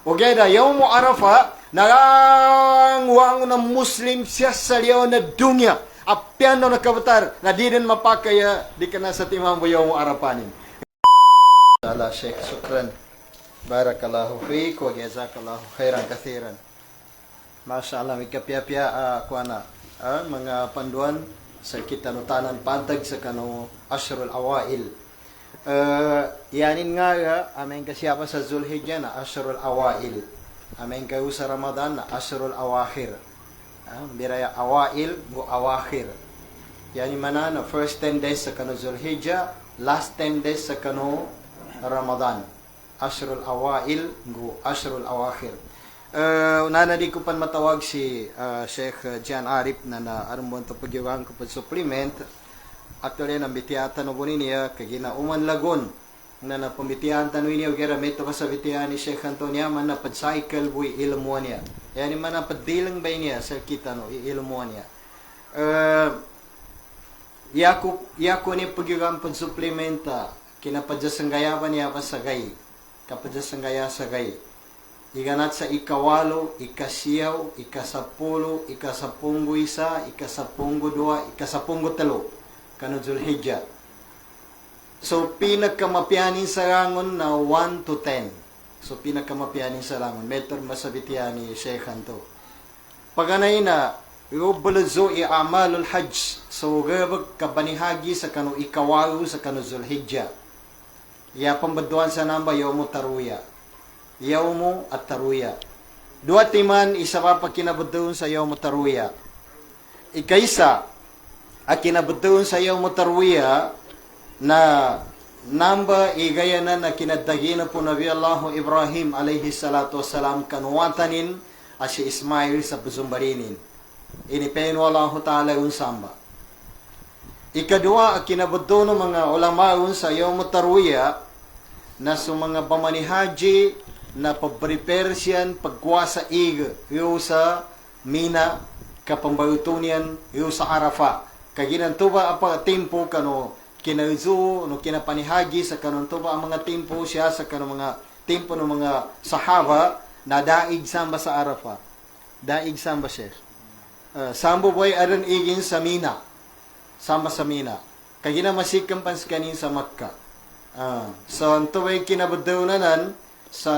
Ugeda, Yawm Arafa, narangwang na Muslim siya sa liyaw na dunya. Apian na nakabatar, na di din mapakaya, di ka na sa timang mo Yawm Arafanin. Allah, Sheikh, shukran. Barakallahu fiik, wa jazakallahu khairan kathiran. Masya Allah, may kapya-pya, mga panduan, sa kitanutanan pantag sa kano Ashrul Awail. Yanin nga amin kasyapa sa Zulhijjah na Ashrul Awail. Amin kayo sa Ramadan na Ashrul Awakhir. Biraya Awail go Awakhir. Yanin mana na first 10 days sa kano Zulhijjah, last 10 days sa kano Ramadan. Ashrul Awail go Ashrul Awakhir. Unana di ko pan matawag si Sheikh Jan Arif na arambon to pagyawang ko pa supplement. Actually, nambitiyatan no niya kagina uman lagon na napambitiyatan no niya ugera meto ka sa bitiyan ni Sheikh Antonia man na pad-cycle buy ilmuan niya. Yani man na paddilang bay niya sa kita no ilmuan niya. Yako ni pagyawang pad supplementa kinapadyasanggayaban niya pa sa gay. Kapadyasangaya sa gay. Iganat sa ikawalo, ikasiyaw, ikasapulo, ikasapunggo isa, ikasapunggo dua, ikasapunggo talo. Kano Zulhijjah. So, pinagkamapianin sa rangon na 1 to 10. So, pinagkamapianin sa rangon. Metor masabitian ni Sheikh Anto. Paganay na, ibalazo i'amalul hajj. So, gabag kabanihagi sa kano ikawalo sa kano Zulhijjah. Iya pambaduan sa namba, Yawmu Taruya. Yawmu at Taruya. Dua timan, isa pa kinabudun sa Yawmu Taruya. Ikaisa, at kinabudun sa Yawmu Taruya na namba igaya na kinadagi na po Nabi Allahu Ibrahim alayhi salatu wasalam kanuwatanin at si Ismail sa Buzumbarinin. Inipen Allahu Ta'ala unsamba. Ikadua, at kinabudun ng mga ulamaun sa Yawmu Taruya na sa mga pamanihaji na pag-prepare siyan pagkuha sa ig yung sa Mina kapambayutunian yung sa Arafah kaginantuba apa tempo kano kinauzo no kinapanihagi sa kanon tuba ang mga tempo siya sa kanong mga tempo ng mga sahaba na daig samba sa Arafah daig samba siya sambo boy aron igin sa Mina samba sa Mina kaginamasik pans kanin sa Makkah so antuway kinabudawnanan sa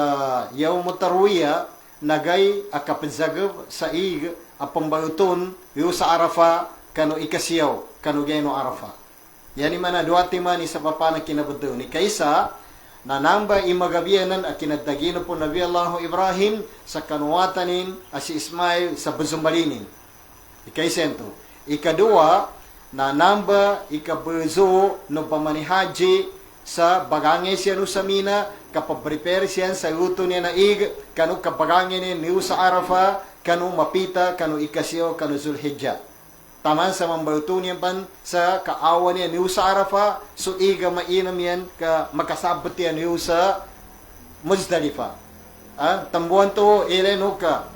Yawmu Taruya nagay akapadzagab sa ig apambayuton yu sa Arafah kano ikasiyaw kano gayno Arafah. Yani man duati man isa papa na kinabudon ni kaysa na namba imagabianan at kinadagino po Nabi Allahu Ibrahim sa kanuwatanin at si Ismail sa Buzumbalinin. Ikaisento. Ikadua na namba ikabuzo no pamanihaji sa bagangay siya no sa Mina kapag-prepare siya sa luto niya na ig, kanu kapagangin niya sa Arafah, kanu mapita, kanu ikasyo, kanu Zulhijjah. Taman sa mambaluto niya pan sa kaawa niya sa Arafah, so iga mainam yan, ka makasabot yan sa Muzdalifah. Tambuan to, ileno ka.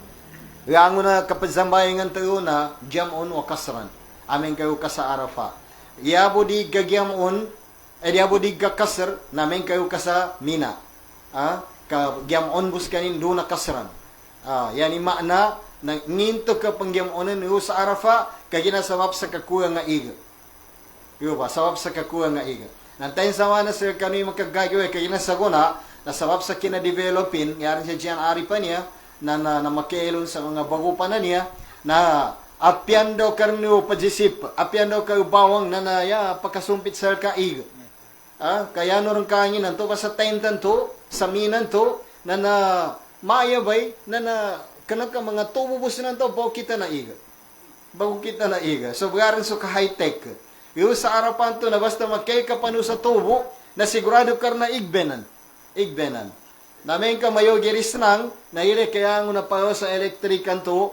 Yango na kapadzambayangan tayo na jamon o kasran. Amin kayo ka sa Arafah. Iyabo di gagyamon, diabo di kasr namin kayo ka sa Mina. Ka gyamon bus kanin do na kasran. Yani makna nang nginto ka pangyamonan niyo sa Arafah kay ginasawap sa kakuha nga iga. Yo ba sawap sa kakuha nga iga. Nantayin sa mana sir kani makagayo kay ginasaguna nasawap sa kina-developin yaran siya diyan ari pa niya na makielon sa mga bagupan na niya na apyan daw karniyo pajisip, apyan daw kayo bawang na pagkasumpit sa kaig. Kaya no rin kangin nanto pa sa tentan to, sa minan to, na mayabay, na kanang ka mga tububos na to, bago kita na iga. Bago kita na iga. So, bagaran so ka-high-tech. Yung sa Arapan to, na basta magkay ka pa no sa tubo, na sigurado ka na igbenan. Igbenan. Namin ka mayo giris nang, na ire kaya nga na pa sa elektrikan to,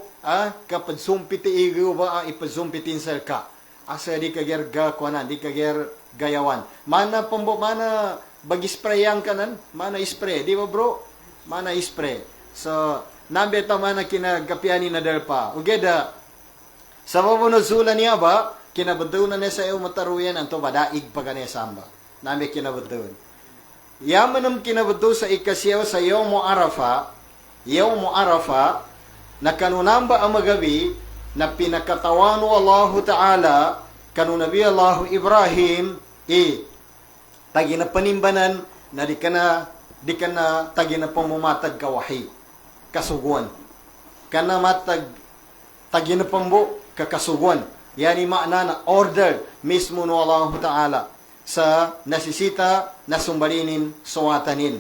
kapag sumpiti iga ba, ipazumpitin sa ka. Asa di ka ger gakwanan, di ka ger gayawan. Mana bag-sprayan ka nan, mana spray, di ba bro? Mana spray. So, nambe ta mana kinagapiani na dalpa. Ugeda, sa mabunuzulan niya ba, kinabudun na sa iyo mataruyan, anto ba, daig pa ka niya samba. Nambe kinabudun. Yaman ang kinabudo sa ikasyaw sa Yawmu Arafah, Yawm Arafa, na kanunamba ang magabi, na pinakatawan Allah Ta'ala, kanu Nabi Allah Ibrahim, tagi na panimbanan, na di ka na tagi na pamumatag kawahi, kasuguan. Kana matag, tagi na pambo, kakasuguan. Yani makna na order mismo no Allah Ta'ala sa nasisita na sumbalinin suwatanin.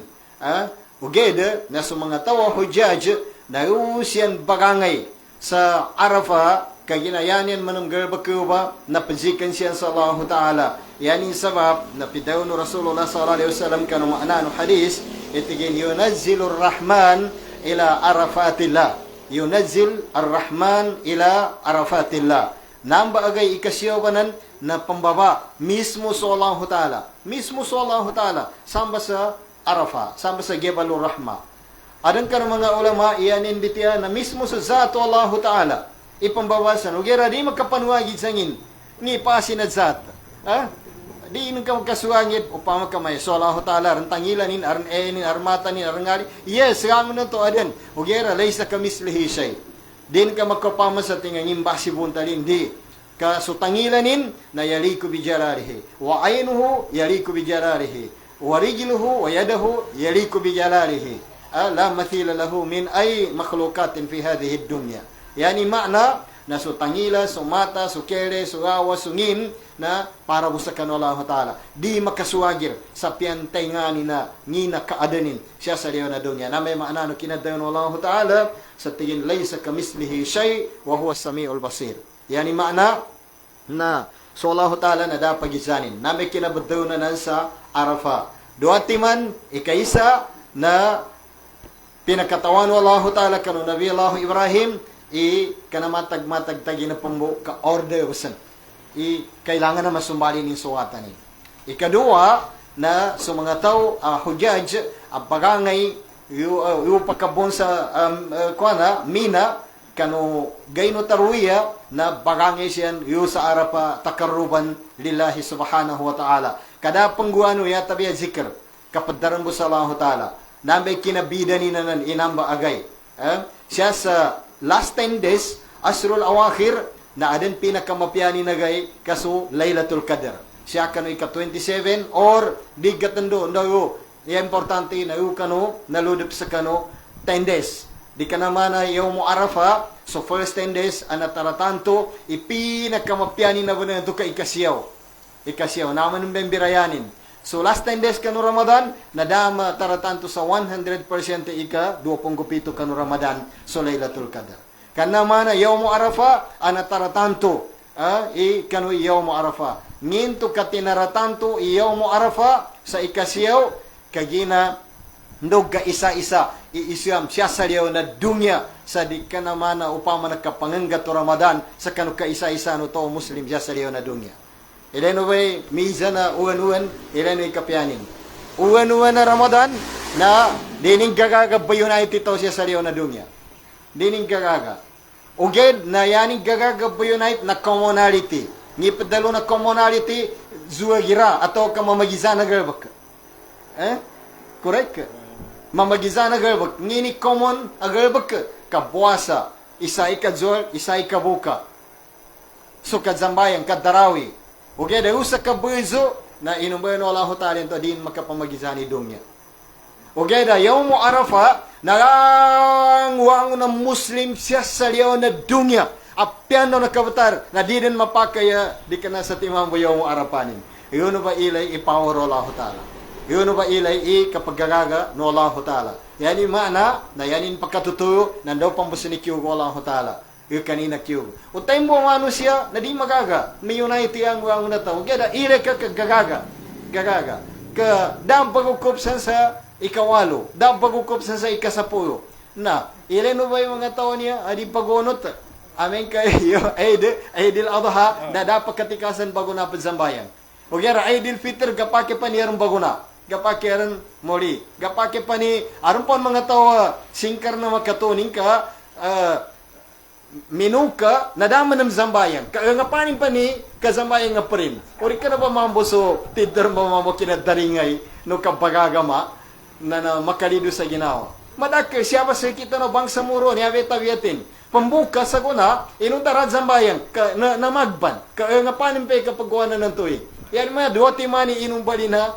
Ugeda na sa mga tawa hujaj na usian bagangay sa Arafah kaginayanin manong gerbakuba na pazikan siya sa Allah Ta'ala. Yani sabab na pidaw no Rasulullah sallallahu alaihi wasallam kanong makna no hadis itigin yunazzilur Rahman ila Arafatillah. Yunazzil ar-Rahman ila Arafatillah. Namba agay ikasyawanan na pambaba mismo sa Allah Ta'ala. Mismo sa Allah Ta'ala. Samba sa Arafah. Samba sa Gebalur Rahma. Adan ka ng mga ulama, iyanin bitiya na mismo sa Zato Allah Ta'ala. Ipambawasan. Ugera, di magkapanuagid sa ngin. Ni pasin at Zat. Di nung ka magkasuangit, upama kamay. So Allah Ta'ala, rantangilanin, aran armatanin, arangali. Yes, kamo na to adan. Ugera, laysa kamislihi shay. Din ka magkapama sa tingangin basi buntalin. Di. Kasutangilanin na yaliku bijalarihi. Wa aynuhu yaliku bijalarihi. Wa rijluhu wa yadahu yaliku bijalarihi. La mathila lahu min ay makhlukatin fi hadhihi dunya. Yani makna na sutangila, sumata, sukere, sugawa, sungin na para busakan Allah Ta'ala. Di makasuagir sa piyantay nga ni na ngina kaadanin siya sa liyo na dunya. Na may makna no kinadayon Allah Ta'ala sa tingin laysa kamislihi shay wa huwa samiul basir. Yani makna na so Allah Ta'ala na dapat gizanin. Na may kinabadaw na sa Arafah. Duwati man, ikaisa na pinakatawan Allah Ta'ala kanu Nabi Allah Ibrahim kanamatag-matag tagi na pambo ka order wasan. Kailangan na masumbali ning suwatan ni. Ikadua na sa mga tao hujaj pagangay yu pakabon sa mina kanu gayno tarwiya na bagangay siyan yu sa Arafah takarruban lillahi subhanahu wa ta'ala. Kada pangguano ya tabiya zikr kapadaran mo sa Allah Ta'ala. Nambay kinabida ni nanan inamba agay. Siya sa last 10 days, Asrul Awakhir, na adin pinakamapyani na gay, kaso Laylatul Qadr. Siya kano ika-27 or di gatando, no, importante na yu kano, naludip sa kano, 10 days. Di ka naman na Yawm Arafah, so first 10 days, anataratanto, ipinakamapyani na ba na ito ka ikasiyaw. Ikasiyaw, naman ng bembirayanin. So last 10 days kanu Ramadan, nadama taratanto sa 100% ika 27 kanu Ramadan so Laylatul Qadr. Kana mana Yawm Arafah ana taratanto kanu Yawm Arafah. Nginto katinaratanto Yawm Arafah sa ikasiyaw kagina ndog ka isa-isa iisyam siya sa liyaw na dunya sa di ka naman na upama nagkapanganggat to Ramadan sa kanu ka isa-isa no to Muslim siya sa liyaw na dunya. Ilan way misa na uwan-uwan, ilan way kapyanin. Uwan-uwan na Ramadan, na dining gagaga bayunay tito siya sa liyo na dunya. Dining gagaga. Uged na yaning gagaga bayunay na commonality. Ngipadalo na commonality, zuwagira, atau ka mamagiza na garbak. Correct? Mamagiza na garbak. Ngini common agarbak, kabuasa, isa ikadzor, isa ikabuka. So kadzambayan, kadarawi. Okay, dahil sa kabuizo na inumbayan Allah Ta'ala ito din makapamagizani dumya. Okay, dahil Yawm Arafah nangwang na Muslim siya sa liyaw na dumya. Apyan na nakabatar na di din mapakaya di ka na sa timang Yawm Arafah nin. Iyon ba ilay ipower Allah Ta'ala. Iyon ba ilay kapagagaga no Allah Ta'ala. Yan yung mana na yanin pagkatutuyo nandaw pang businikyo ko Allah Ta'ala. Yung kanina kiyo. O tayo mo ano siya, na di magaga. May unity ang na tao. Kaya ire ka kagagaga. Gagaga. Ka dam pagukupsan sa ikawalo. Dam pagukupsan sa ikasapuyo. Na, ilan ba yung mga tao niya? Adi pagunot. Amin kayo, Eidil Adha, na dapat katikasan bago na pagsambayan. O kaya Eidil Fitr, gapake pa niya bago na. Gapake rin muli. Gapake pa ni, aron pa mga tao, singkar na magkatuning ka, minuka nadama ng zambayan kaangapanin pa ni kazambayan nga prin ori ka na ba mamboso tidder mo kinadaringay no kapagagama na makalido sa ginawa Madakil, siya ba sa kita no bangsa muro niya betabiatin. Pambuka sa kuna, inuntarad sa bayang, na magban. Nga panimpe kapag gawa na ng tuig. Yan mga duwati mani inumbali na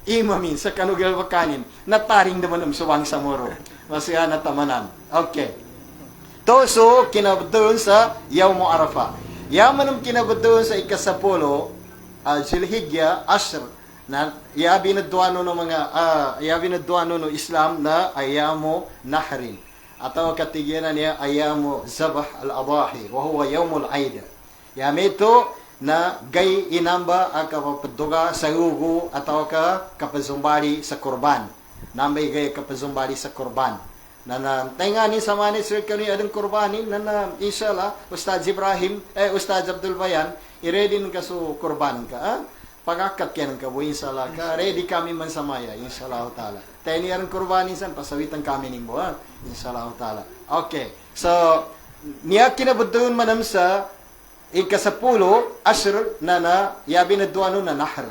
imamin sa kanugal wakanin. Nataring naman ang subang sa muro. Masaya na tamanan. Okay. So, kinabdoon sa Yawm Arafah. Yaman ang kinabdoon sa ikasapulo, Zilhijjah, Ashr, na yabi na duwano no Islam na ayamo nahrin. Atau katigyan niya ayamo zabah al-adahi, wa huwa yawmul aid. Yamito na gay inamba ang kapaduga sa ugo atau kapazumbali sa kurban. Nambay gay kapazumbali sa kurban. Tengani sa mani sir kani adang kurbanin inshallah Ustaz Ibrahim Ustaz Abdul Bayan i-ready ka so kurban ka pagakat yan ka bo inshallah ka ready kami man sa maya inshallah taala tani aran kurbanin san pasawitan kami nimbo inshallah taala. Okay, so niya kinabudon manam sa ikasapulo Ashr na yabi na duano na nahr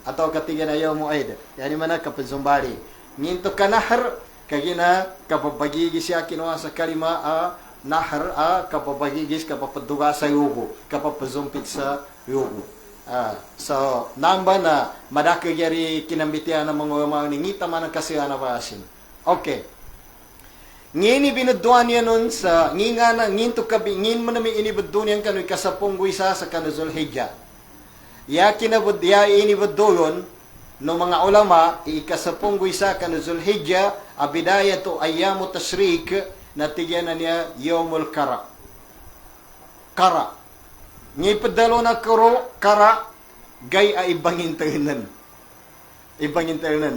atau katiga na Yawm Eid yani mana kapazumbali nginto ka nahr kagina kapapagigis siya kinuha sa kalima nahar kapapagigis kapapaduga sa yugo kapapazumpit sa yugo. So namba na madakagyari kinambitian ng mga ningita man ang kasiya na basin. Okay. Ngini binadduan niya nun sa ngingana nginto kabi ngin man mi inibadduan niyan kanoy kasapong guisa sa kanuzul hijja. Ya kinabud ya inibadduon no mga ulama ikasapong guisa kanuzul hijja abidayatu ayyamu tashrik natigyan na niya yawmul kara. Ngi padalo na kara gay ay ibangin tahanan.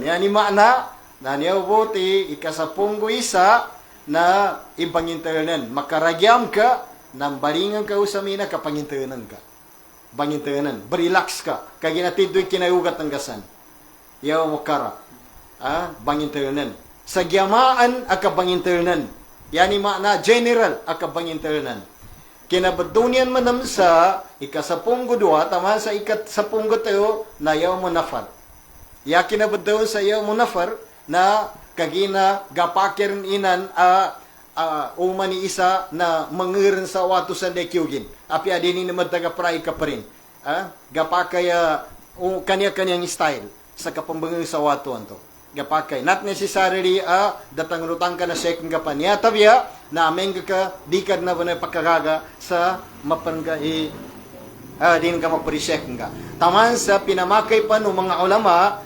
Yani makna na niya buti ikasapong guisa na ibangin tahanan. Makaragyam ka nang balingan ka usamina kapangintahanan ka. Bangintahanan. Berelax ka. Kaya ginatidoy kinayugat ng gasan. Yawmul kara. Bangintahanan. Sa gyamaan akabanginternan. Yani makna general akabanginternan. Kinabadunian manam sa ikasapunggo dua tama sa ikasapunggo tayo na Yawm Nafar. Ya kinabadun sa Yawm Nafar na kagina gapakirin inan umani isa na mangirin sa wato sa dekyugin. Api adini na madaga pray ka pa rin. Gapakaya kanya-kanyang style sa kapambangang sa wato anto. Gapakay. Not necessarily datang lutang ka na second gapan. Ya tabya na ameng ka di ka na ba pagkagaga sa mapanga din ka maparisek nga. Taman sa pinamakay pa ng mga ulama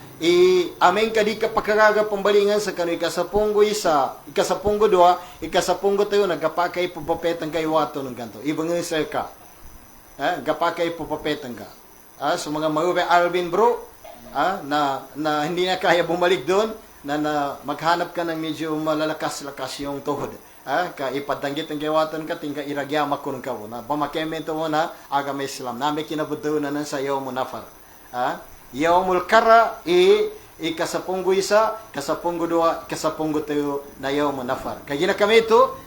ameng ka di ka pagkagaga pambalingan sa kanoy ikasapunggo isa, ikasapunggo dua, ikasapunggo tayo nagapakay pupapetang kay wato ng ganto. Ibang sir ka. Gapakay pupapetang ka. So mga mauwe Alvin bro, na hindi na kaya bumalik doon, na maghanap ka ng medyo malalakas-lakas yung tuhod. Ka ipadanggit ang gawatan ka, tingka iragyama ko ng kawo. Na pamakemento mo na, aga may Islam. Nami kinabudo na sa Yawm Nafar. Yawmul Kara, ikasapunggo isa, kasapunggo dua, kasapunggo tayo na Yawm Nafar. Kaya kami ito,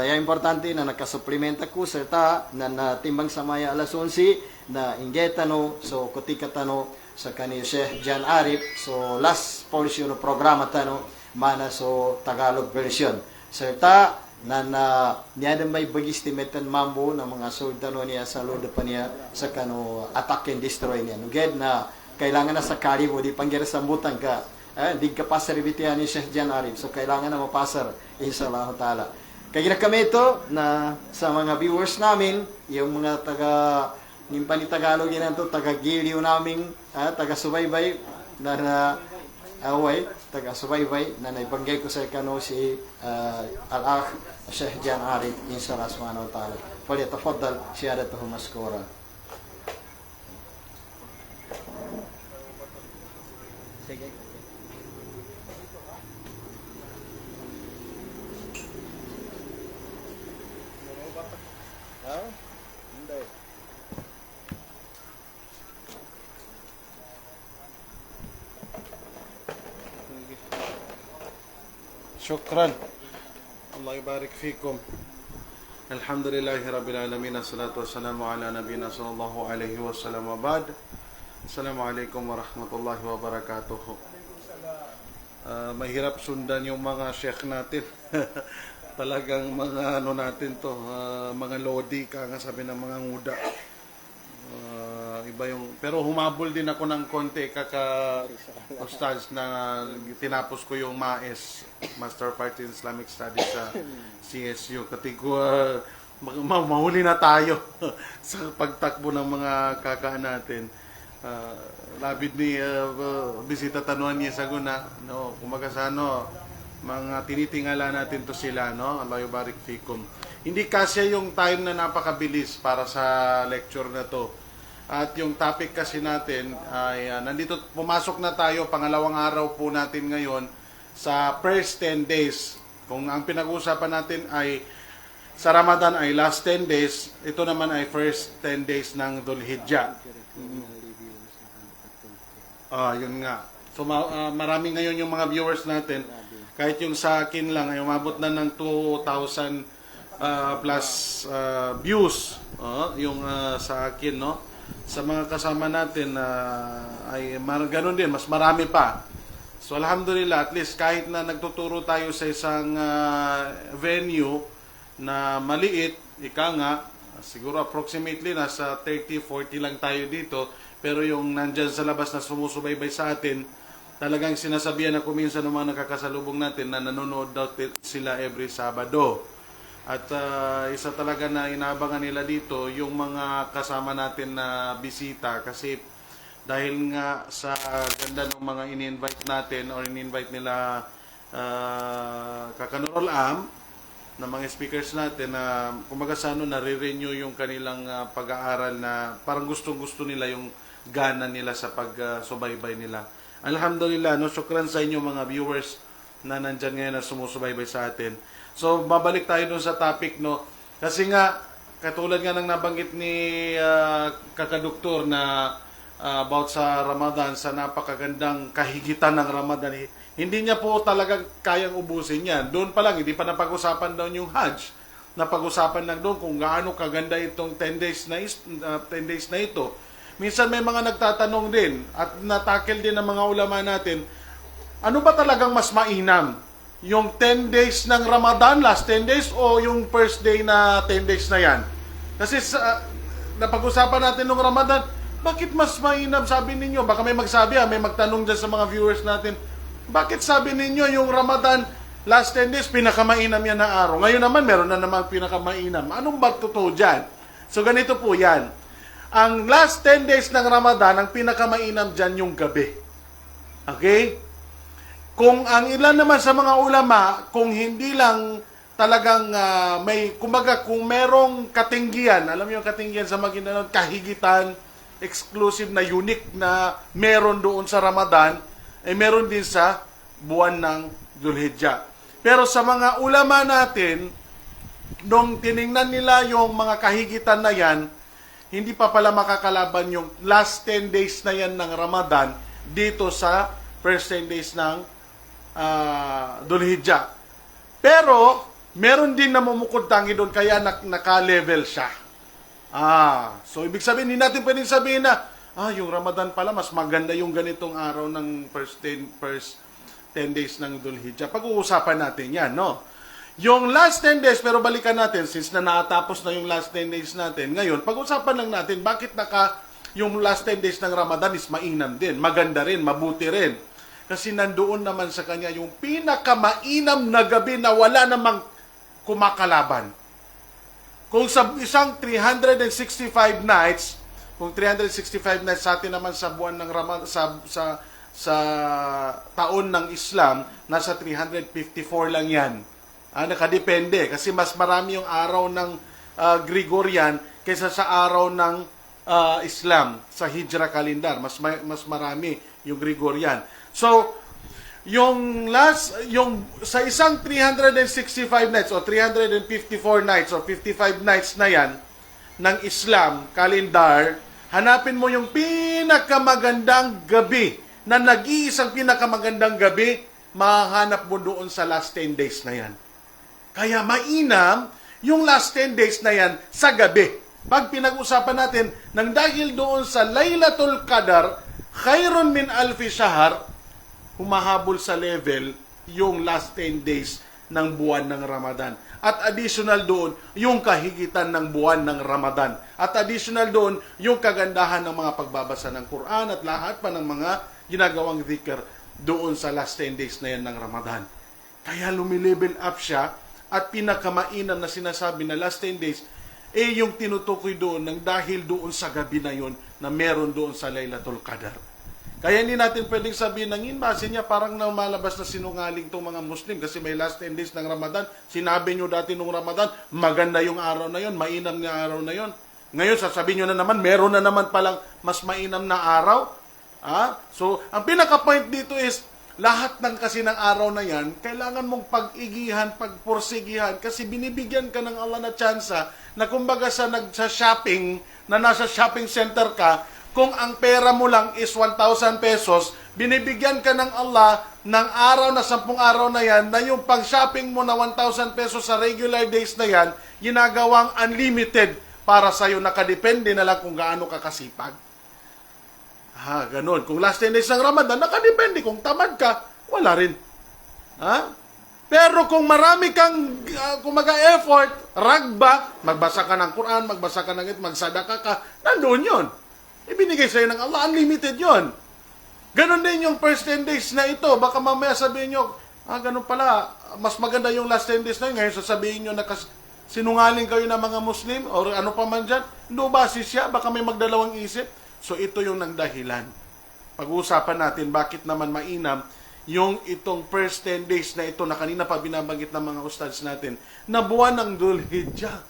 yung importante na nakasuplimenta ko, serta, na natimbang sa maya alas 11, na ingetano, so kutikatano sa kani Sheikh Jan Arif, so last portion of programa tano, mana so Tagalog version. Serta, niya din may bag-estimatean mambo ng mga soldano niya sa lodo pa niya sa kano attack and destroy niya. Nuged na kailangan na sa kalibo, di pangyari sa sambutan ka. Di ka pasar ibitihan ni Sheikh Jan Arif, so kailangan na mapasar, inshallah ta'ala. Kaya kami ito na sa mga viewers namin, yung mga yung panitagalog yan ito, taga-giliw namin, taga-subaybay, taga-subaybay, na naibanggay ko sa kano si Al-Akh Sheikh Jan Arif, inshallah subhanahu wa ta'ala. Falyatafaddal siyadatuhu maskura. Sige. شكرا الله يبارك فيكم الحمد لله رب العالمين الصلاة والسلام على نبينا صلى الله عليه وسلم. وبعد. السلام عليكم ورحمة الله وبركاته. Assalamu alaikum wa rahmatullahi wa barakatuh. mahirap sundan yung mga sheikh natin. Talagang mga ano natin to, mga lodi ka nga sabi ng mga nguda. Iba yung, pero humabol din ako ng konti kaka-ustads na tinapos ko yung MAES, Master of Arts in Islamic Studies sa CSU. Katigo, mahuli na tayo sa pagtakbo ng mga kakaan natin. Labid ni bisita tanuan niya sa guna, no, kumaga sa ano, mga tinitingala natin to sila, no, Allah yubarik fikum. Hindi kasi yung time na napakabilis para sa lecture na to. At yung topic kasi natin ay nandito, pumasok na tayo, pangalawang araw po natin ngayon sa first 10 days. Kung ang pinag-uusapan natin ay sa Ramadan ay last 10 days, ito naman ay first 10 days ng Dhul Hijjah. Yun nga. So marami ngayon yung mga viewers natin. Kahit yung sa akin lang ay umabot na ng 2,000 plus views. Yung sa akin, no? Sa mga kasama natin ay ganun din, mas marami pa. So alhamdulillah, at least kahit na nagtuturo tayo sa isang venue na maliit, ika nga, siguro approximately nasa 30-40 lang tayo dito, pero yung nandyan sa labas na sumusubaybay sa atin, talagang sinasabihan ako minsan ng mga nakakasalubong natin na nanonood daw sila every Sabado. At isa talaga na inaabangan nila dito yung mga kasama natin na bisita, kasi dahil nga sa ganda ng mga ini-invite natin or ini-invite nila Kakanurol Am na mga speakers natin na kumaga sa ano, nare-renew yung kanilang pag-aaral, na parang gustong-gusto nila yung gana nila sa pag-subaybay nila. Alhamdulillah, no, syukran sa inyo mga viewers na nandyan ngayon na sumusubaybay sa atin. So, babalik tayo dun sa topic, no? Kasi nga, katulad nga ng nabanggit ni Kakaduktor na about sa Ramadan, sa napakagandang kahigitan ng Ramadan, hindi niya po talagang kayang ubusin yan. Doon pa lang, hindi pa napag-usapan doon yung Hajj. Napag-usapan lang doon kung gaano kaganda itong 10 days na ito. Minsan may mga nagtatanong din at natakil din ng mga ulama natin, ano ba talagang mas mainam? Yung 10 days ng Ramadan, last 10 days, o yung first day na 10 days na yan? Kasi napag-usapan natin ng Ramadan, bakit mas mainam sabi ninyo? Baka may magsabi, may magtanong dyan sa mga viewers natin, bakit sabi ninyo yung Ramadan, last 10 days, pinakamainam yan na araw? Ngayon naman, meron na naman pinakamainam. Anong ba totoo dyan? So ganito po yan. Ang last 10 days ng Ramadan, ang pinakamainam dyan yung gabi. Okay? Kung ang ilan naman sa mga ulama, kung hindi lang talagang may, kumbaga, kung merong katinggian, alam mo yung katinggian sa Maguindanao, kahigitan, exclusive na unique na meron doon sa Ramadan, ay meron din sa buwan ng Dhul Hijjah. Pero sa mga ulama natin, nung tiningnan nila yung mga kahigitan na yan, hindi pa pala makakalaban yung last 10 days na yan ng Ramadan dito sa first 10 days ng Dhul Hijjah. Pero, meron din namumukod tangi doon, kaya naka-level siya. So ibig sabihin, hindi natin pwedeng sabihin na, yung Ramadan pala, mas maganda yung ganitong araw ng first 10 days ng Dhul Hijjah. Pag-uusapan natin yan, no? Yung last 10 days, pero balikan natin, since na natapos na yung last 10 days natin, ngayon, pag-usapan lang natin, bakit yung last 10 days ng Ramadan is mainam din, maganda rin, mabuti rin. Kasi nandoon naman sa kanya yung pinakamainam na gabi na wala namang kumakalaban. Kung sa isang 365 nights, kung 365 nights sa atin naman sa buwan ng Ramadan, sa taon ng Islam, nasa 354 lang yan. Nakadepende kasi mas marami yung araw ng Gregorian kaysa sa araw ng Islam sa Hijra calendar. Mas marami yung Gregorian. So, yung sa isang 365 nights o 354 nights o 55 nights na yan ng Islam calendar, hanapin mo yung pinakamagandang gabi na nag-iisang pinakamagandang gabi, mahanap mo doon sa last 10 days na yan. Kaya mainam yung last 10 days na yan sa gabi. Pag pinag-usapan natin, nang dahil doon sa Laylatul Qadar, khairun min alfi shahr, humahabol sa level yung last 10 days ng buwan ng Ramadan. At additional doon, yung kahigitan ng buwan ng Ramadan. At additional doon, yung kagandahan ng mga pagbabasa ng Quran at lahat pa ng mga ginagawang dhikr doon sa last 10 days na yan ng Ramadan. Kaya lumilevel up siya at pinakamainam na sinasabi na last 10 days, yung tinutukoy doon ng dahil doon sa gabi na yon na meron doon sa Laylatul Qadar. Kaya hindi natin pwedeng sabihin ng base niya parang malabas na sinungaling itong mga Muslim kasi may last 10 days ng Ramadan. Sinabi nyo dati nung Ramadan, maganda yung araw na yon, mainam na araw na yon. Ngayon, sasabihin nyo na naman, meron na naman palang mas mainam na araw. So, ang pinaka-point dito is, lahat ng kasi ng araw na yan, kailangan mong pag-igihan, pagporsigihan, kasi binibigyan ka ng Allah na tsansa na kumbaga sa shopping, na nasa shopping center ka, kung ang pera mo lang is 1,000 pesos, binibigyan ka ng Allah ng araw na 10 araw na yan, na yung pag-shopping mo na 1,000 pesos sa regular days na yan, ginagawang unlimited para sa'yo, nakadepende na lang kung gaano ka kasipag. Ganun. Kung last 10 days ng Ramadan, nakadepende. Kung tamad ka, wala rin. Pero kung marami kang effort, ragba, magbasa ka ng Quran, magbasa ka ng magsadaka ka, nandun yun. Ibinigay sa'yo ng Allah, unlimited yon. Ganon din yung first 10 days na ito. Baka mamaya sabihin nyo, ganun pala, mas maganda yung last 10 days na yun. Ngayon sasabihin nyo na sinungaling kayo ng mga Muslim or ano pa man dyan. Hindi ba siya? Baka may magdalawang isip. So ito yung nangdahilan. Pag-uusapan natin bakit naman mainam yung itong first 10 days na ito na kanina pa binabanggit ng mga ustads natin na buwan ng Dhul Hijjah.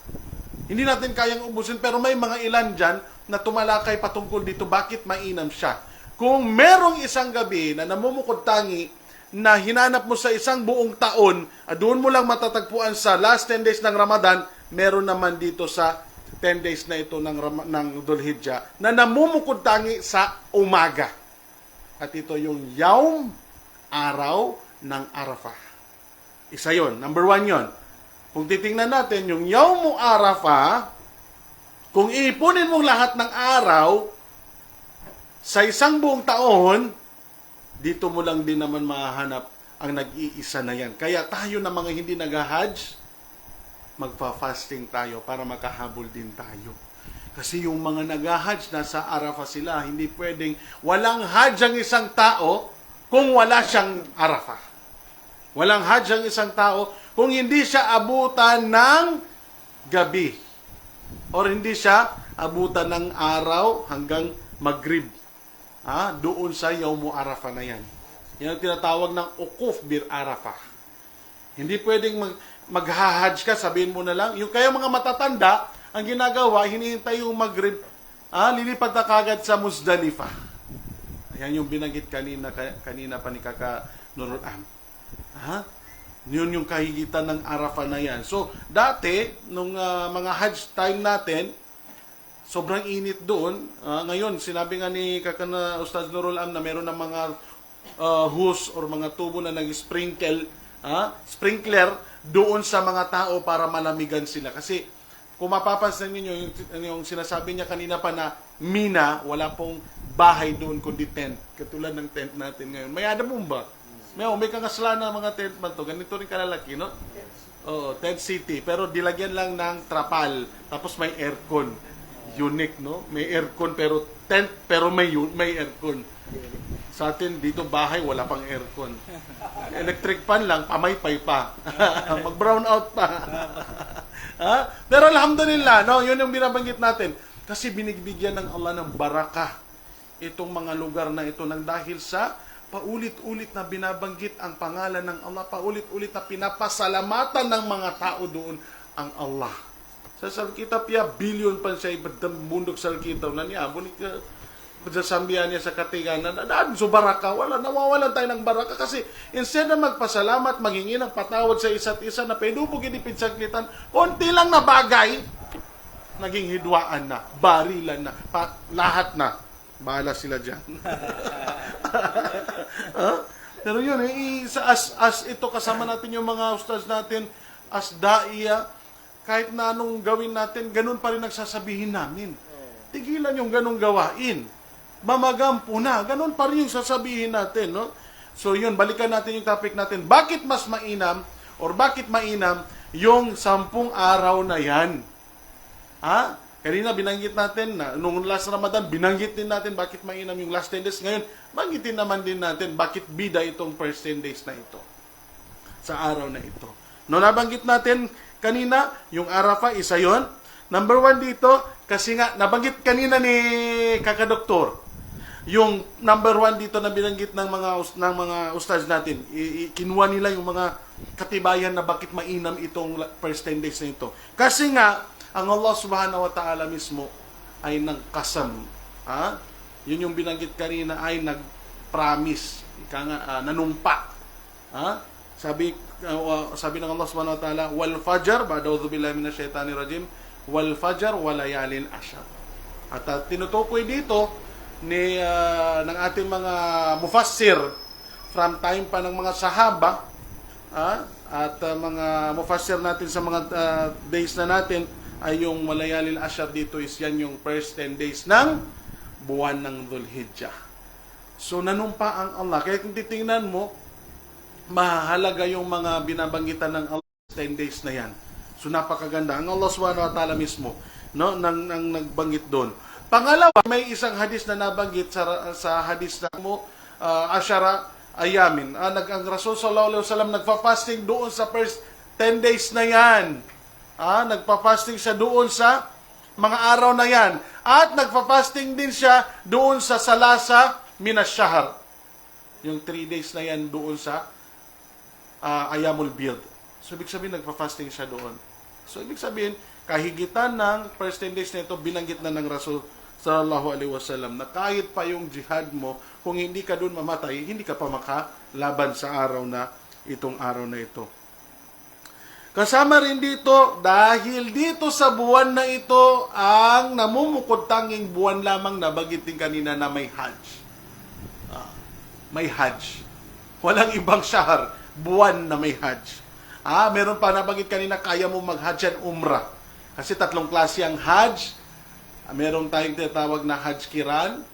Hindi natin kayang ubusin pero may mga ilan dyan na tumalakay patungkol dito bakit mainam siya. Kung merong isang gabi na namumukod tangi na hinanap mo sa isang buong taon, doon mo lang matatagpuan sa last 10 days ng Ramadan, meron naman dito sa 10 days na ito ng Dhul Hijjah na namumukod tangi sa umaga. At ito yung Yaum, araw ng Arafah. Isa yon, number 1 yon. Kung titingnan natin yung Yaum Arafah, kung iipunin mong lahat ng araw sa isang buong taon, dito mo lang din naman mahanap ang nag-iisa na yan. Kaya tayo na mga hindi nag-hajj, magpa-fasting tayo para makahabol din tayo. Kasi yung mga nag-hajj, nasa Arafah sila, hindi pwedeng, walang hajj ang isang tao kung wala siyang Arafah. Walang hajj ang isang tao kung hindi siya abutan ng gabi. Or hindi siya abutan ng araw hanggang Maghrib. Doon sa Yaum Arafah na yan. Yan ang tinatawag ng Ukuf bir Arafah. Hindi pwedeng maghahajj ka, sabihin mo na lang. Yung kaya mga matatanda, ang ginagawa, hinihintay yung Maghrib, lilipat na kagad sa Muzdalifah. Ayan yung binanggit kanina pa ni Kaka Nurul Am. Yun yung kahigitan ng Arafah na yan. So, dati, nung mga Hajj time natin, sobrang init doon. Ngayon, sinabi nga ni Kakana Ustaz Nurul Am na meron ng mga hose or mga tubo na nag-sprinkler doon sa mga tao para malamigan sila. Kasi, kung mapapansin ninyo, yung sinasabi niya kanina pa na Mina, wala pong bahay doon kundi tent. Katulad ng tent natin ngayon. May adamong ba? May kangasla na mga tent man to. Ganito rin kalalaki, no? Tent city. Pero dilagyan lang ng trapal. Tapos may aircon. Unique, no? May aircon pero tent, pero may aircon. Sa atin, dito bahay, wala pang aircon. Electric fan lang, pamaypay pa. Mag-brown out pa. Pero alhamdulillah, no? Yun yung binabanggit natin. Kasi binibigyan ng Allah ng barakah itong mga lugar na ito nang dahil sa paulit-ulit na binabanggit ang pangalan ng Allah, paulit-ulit na pinapasalamatan ng mga tao doon ang Allah. Sa Salkita piya, bilyon pa siya ibadang bundok Salkita na niya. Bunik sambihan niya sa katinganan, so baraka, nawawalan tayo ng baraka kasi instead na magpasalamat, maghingi ng patawad sa isa't isa na pedubog inipid sa klitan, konti lang na bagay, naging hidwaan na, barilan na, lahat na. Bahala sila dyan. Pero yun, as ito kasama natin yung mga ustaz natin, as daiya, kahit na anong gawin natin, ganun pa rin nagsasabihin namin. Tigilan yung ganung gawain. Mamagampo na. Ganun pa rin yung sasabihin natin, no? So yun, balikan natin yung topic natin. Bakit mas mainam or bakit mainam yung 10 araw na yan? Ha? Kanina binanggit natin na nung last Ramadan, binanggit din natin bakit mainam yung last 10 days. Ngayon, banggitin naman din natin bakit bida itong first 10 days na ito. Sa araw na ito. No, nabanggit natin kanina, yung Arafah, isa yon. Number 1 dito, kasi nga, nabanggit kanina ni Kakadoktor, yung number 1 dito na binanggit ng mga ustads natin, kinuha nila yung mga katibayan na bakit mainam itong first 10 days na ito. Kasi nga, ang Allah subhanahu wa ta'ala mismo ay nagkasam. Ha? Yun yung binanggit kanina ay nag-promise. Nanumpa. Ha? Sabi ng Allah subhanahu wa ta'ala, wal fajr, ba'da'udhu billahi minasyaitanir rajim, wal fajr walayalin ashar. At tinutukoy dito ng ating mga mufassir from time pa ng mga sahaba at mga mufassir natin sa mga days na natin ay yung walayalin ashar dito is yan yung first 10 days ng buwan ng Dhul-Hijjah. So nanumpa ang Allah. Kaya kung titingnan mo, mahalaga yung mga binabanggitan ng Allah 10 days na yan. So napakaganda. Ang Allah subhanahu wa ta'ala mismo, no, nang nagbanggit doon. Pangalawa, may isang hadis na nabanggit sa hadis na Ashara Ayamin. Ang Rasul sallallahu alaihi wasallam nagfa-fasting doon sa first 10 days na yan. Nagpa-fasting siya doon sa mga araw na yan. At nagpa-fasting din siya doon sa Salasa Minasyahar. Yung 3 days na yan doon sa Ayamul Bid. So, ibig sabihin, nagpa-fasting siya doon. So, ibig sabihin, kahigitan ng first 10 days na ito, binanggit na ng Rasul sallallahu alaihi wasallam na kahit pa yung jihad mo, kung hindi ka doon mamatay, hindi ka pa makalaban sa araw na itong araw na ito. Kasama rin dito, dahil dito sa buwan na ito, ang namumukod tanging buwan lamang na bagitin kanina na may Hajj. May Hajj. Walang ibang syahar, buwan na may Hajj. Meron pa nabagit kanina, kaya mo mag-Hajj and Umrah. Kasi 3 klase ang Hajj. Meron tayong tinatawag na Hajj Kiran,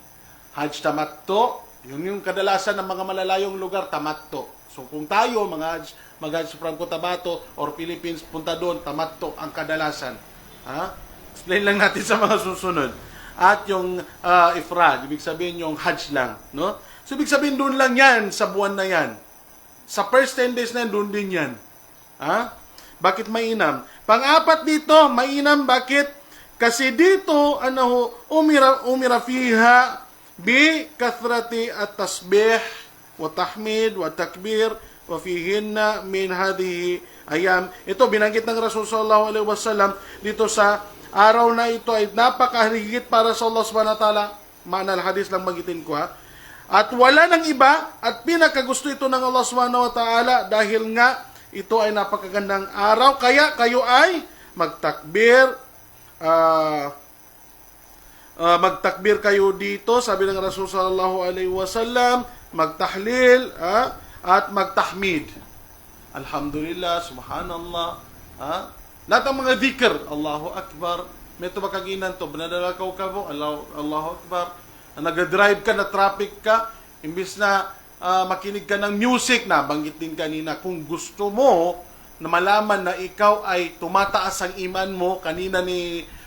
Hajj Tamattu. Yun yung kadalasan ng mga malalayong lugar, Tamattu. So kung tayo, mag-Hajj from Cotabato or Philippines, punta doon, Tamattu ang kadalasan. Explain lang natin sa mga susunod. At yung Ifrad, ibig sabihin yung Hajj lang. No? So ibig sabihin doon lang yan, sa buwan na yan. Sa first 10 days na yan, doon din yan. Bakit mainam? Pang-apat dito, mainam, bakit? Kasi dito, umira fiha bi kathrati at-tasbih wa tahmid wa takbir wa fihinna min hadhihi ayam. Ito binanggit ng Rasul sallallahu alaihi wasallam dito sa araw na ito ay napakahigit para sa Allah subhanahu wa ta'ala. Maana al-hadis lang magitin ko At wala ng iba at pinakagusto ito ng Allah subhanahu wa ta'ala dahil nga ito ay napakagandang araw kaya kayo ay magtakbir magtakbir kayo dito, sabi ng Rasul sallallahu alaihi wasallam, magtahlil at magtahmid. Alhamdulillah, subhanallah. Lahat ng mga dhikr, Allahu Akbar. May ito makaginan to, banadalakaw ka mo, Allahu Akbar. Nag-drive ka, na traffic ka, imbis na makinig ka ng music na banggit din kanina, kung gusto mo na malaman na ikaw ay tumataas ang iman mo, kanina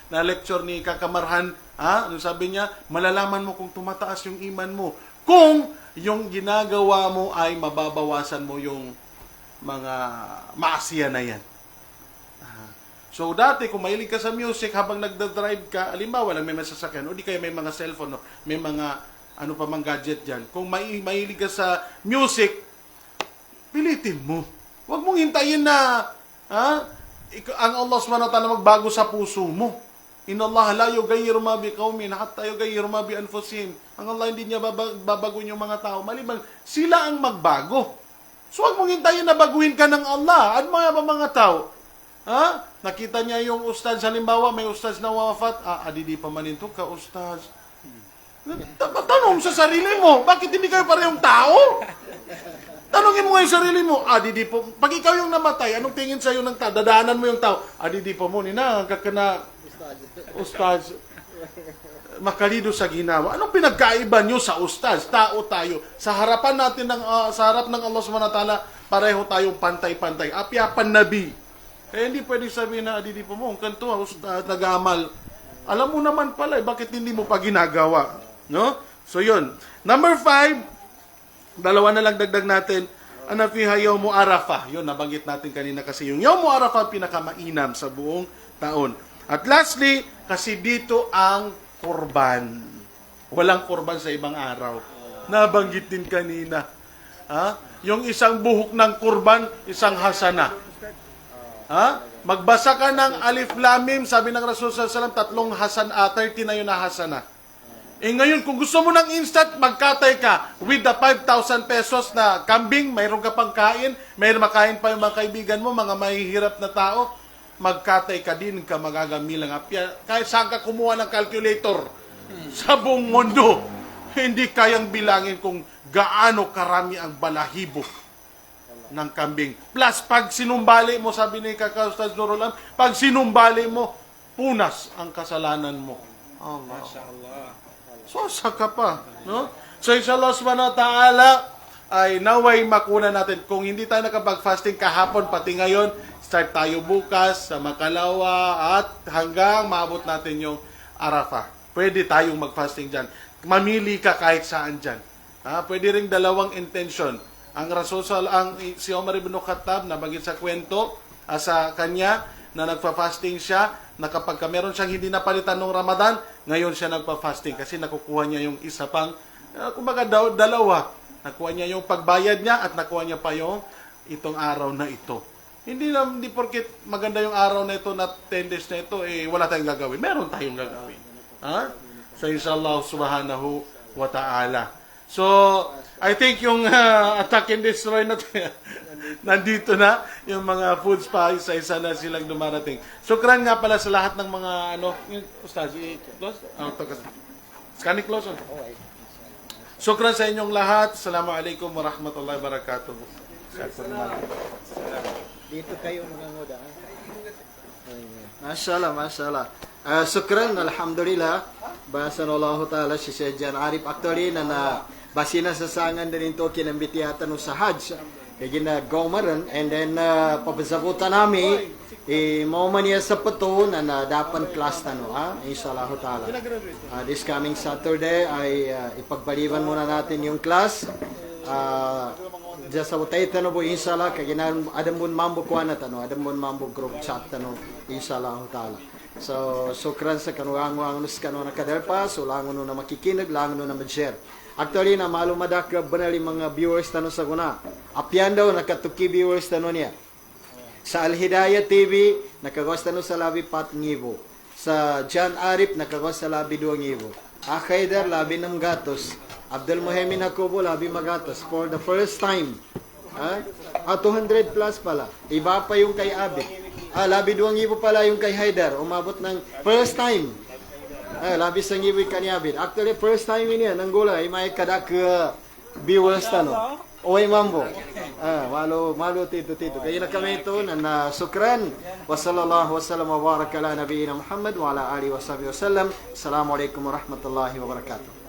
na lecture ni Kakamarhan, ano sabi niya, malalaman mo kung tumataas yung iman mo. Kung yung ginagawa mo ay mababawasan mo yung mga maasiya na yan. So dati, kung mahilig ka sa music habang nagda-drive ka, alimbawa lang may masasakyan, o di kaya may mga cellphone, may mga ano pa mang gadget dyan. Kung mahilig ka sa music, pilitin mo. Huwag mong hintayin na ang Allah subhanahu wa ta'ala magbago sa puso mo. Inna Allah la yughayyiru ma biqaumin hatta yughayyiru ma bi anfusihim. Ang Allah hindi niya babaguhin yung mga tao maliban sila ang magbago. So huwag mong hintayin na baguhin ka ng Allah. At mga tao, nakita niya yung ustaz, halimbawa may ustaz na wafat, adidi pa man ito ka ustaz. Tanong sa sarili mo, bakit hindi kayo parehong tao? Tanungin mo yung sarili mo, adidi po, pag ikaw yung namatay, anong tingin sa'yo ng tao? Dadaanan mo yung tao, adidi pa mo, nina, kakana, ustaz, makalido sa ginawa. Anong pinagkaiba nyo sa ustaz? Tao tayo. Sa harapan natin sa harap ng Allah Subhanahu wa Ta'ala, pareho tayong pantay-pantay. Apyapan nabi. Hindi pwedeng sabihin na adidi po mo, kanto ustaz nagamal. Alam mo naman pala, bakit hindi mo pa ginagawa? No? So yun. Number 5, dalawa na lang dagdag natin. Ana fiha yawmu Arafah. Yun, nabanggit natin kanina kasi yung yawmu Arafah pinakamainam sa buong taon. At lastly, kasi dito ang kurban. Walang kurban sa ibang araw. Nabanggit din kanina. Ha? Yung isang buhok ng kurban, isang hasana. Ha? Magbasa ka ng Alif Lam Mim, sabi ng Rasul sallallahu alaihi wasallam, 30 na yun na hasana. Ngayon, kung gusto mo ng instant, magkatay ka with the 5,000 pesos na kambing, mayroon ka pang kain, mayroon makain pa yung mga kaibigan mo, mga mahihirap na tao, magkatay ka din ka magagamilang apya. Kahit saan ka kumuha ng calculator sa buong mundo, hindi kayang bilangin kung gaano karami ang balahibo ng kambing. Plus, pag sinumbali mo, sabi ni Kaka Ustaz Nurul Am, pag sinumbali mo, punas ang kasalanan mo. Allah. So, saka pa. No? So, inshallah subhanahu wa ta'ala, ay naway makuna natin. Kung hindi tayo nakapag-fasting kahapon, pati ngayon, start tayo bukas sa Makalawa at hanggang maabot natin yung Arafah. Pwede tayong mag-fasting dyan. Mamili ka kahit saan dyan. Pwede ring dalawang intention. Ang Rasul, si Omar ibn Khattab, nabagit sa kwento sa kanya na nagpa-fasting siya, na kapag meron siyang hindi napalitan ng Ramadan, ngayon siya nagpa-fasting kasi nakukuha niya yung isa pang, kumbaga dalawa. Nakuha niya yung pagbayad niya at nakuha niya pa yung itong araw na ito. Hindi porket maganda yung araw na ito na 10 days na ito, wala tayong gagawin. Meron tayong gagawin. So, inshallah subhanahu wa ta'ala. So, I think yung attack and destroy na nandito na, yung mga foods pa, isa-isa na silang dumarating. Sukran nga pala sa lahat ng mga, Ustaz, close? Scanning close? Sukran sa inyong lahat. Assalamualaikum warahmatullahi wabarakatuh. Dito kayo nangangoda. Mashallah. Sukran, alhamdulillah. Bahasan Allah Ta'ala si Jan Arif actually na basina sa sangan din ito kinambitiyatan no sa Hajj. Kaya na gomaran and then papasabutan namin mau maniya sa pato na dapan class na no inshallah ta'ala. This coming Saturday ay ipagbaliban muna natin yung class. Diya sa utay tano po inshallah kaya na adam mun mambo kuana tano adam mun mambo group chat tano inshallah ta'ala. So sukran sa kanuang nus kanu na kaderpa so langon no na makikinig langon no na mag-share. Actually na malumadak banali mga viewers tano sa kuna. Apyan daw nakatuki viewers tano niya. Sa Al Hidayah TV nakagawas tano sa labi 4,000. Sa Jan Arif nakagawas sa labi 2,000. Akhaidar labi 6 gatos. Abdul Muhaymin Hakubo labi magatos for the first time. 200 plus pala. Iba pa yung kay Abid. Labi 2,000 pala yung kay Haidar. Umabot ng first time. Labi sang ibu kan Abid. Actually first time ini Angola ay may kada ke viewers tano. Oy mambo. Malu tito. Kaya na kami ito na sukran. Wa sallallahu wasallam wa baraka ala nabiyina Muhammad wa ala alihi wa sahbihi wasallam. Assalamualaikum warahmatullahi wabarakatuh.